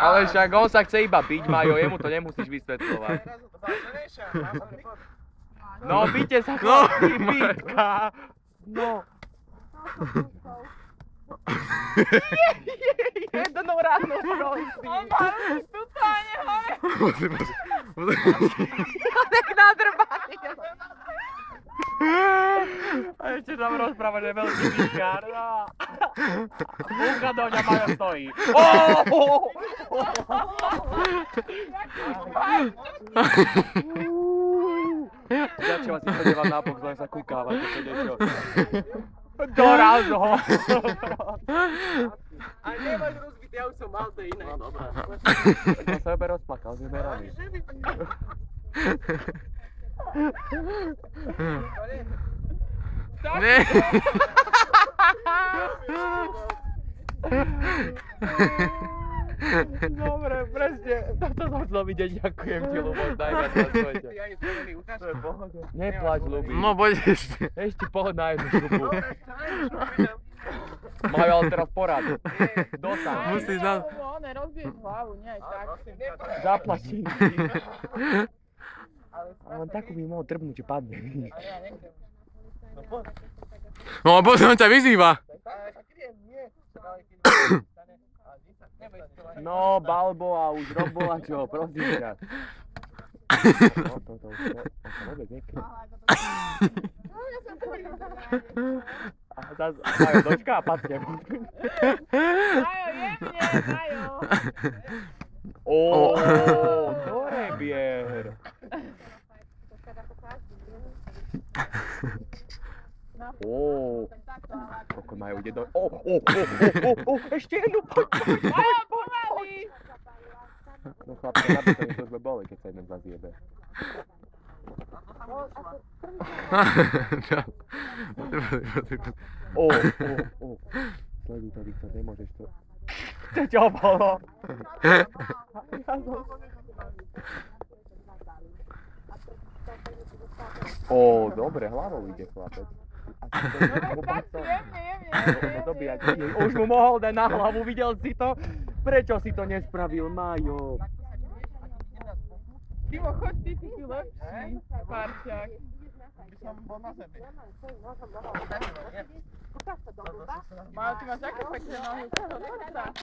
Ale však on sa chce iba biť, Majo, jemu to nemusíš vysvetľovať. No, byte sa chlapci, bitka! No. Jedno ráno prosím. On má ruky tuto a nehore. Tak nadrbaný. A ešte tam rozpráva, že je veľký bitkár, no. Búka do ňa Majo stojí. Začala si chodevať na bok, len sa kúkávať, to niečo. Doraz ho! A nemáš rozbité, ja už som mal to iné. No dobré. Ja sa obe rozplakal, že merami. Ne. Dobre, presne. Toto som chcel vidieť, ďakujem ti, Lubo, najviac na svete. Nepláč, Lubi. No poď ešte. Ešte pohod na jednu šupu. Majú ale teraz poradu. Dosaň. Musíš na... On rozbije hlavu, nie aj tak. Zaplatí. Ale len takú by mohol drbnúť, že padne. No pozri, on ťa vyzýva. No, Balboa, už robola čo, prosím ťa. No, to už sa vôbec nekryje. A zase, Majo, dočka a padne. Majo, jemne, Majo. To rebier. Koľko Majo ide do... Ešte jednu, poď. Majo, pomaly. No chlapče, napísaný, to už by boli, keď sa jeden z vás jebe. Sleduj to, Viktor, nemôžeš to. Čo bolo? Dobre, hlavou ide chlapec. Už mu mohol dať na hlavu, videl si to? Prečo si to nespravil, Majo? Timo, choď ty si lepší, parťák. By som bol na zemi. Majo, ty máš aké pekné nohy, čo to sa?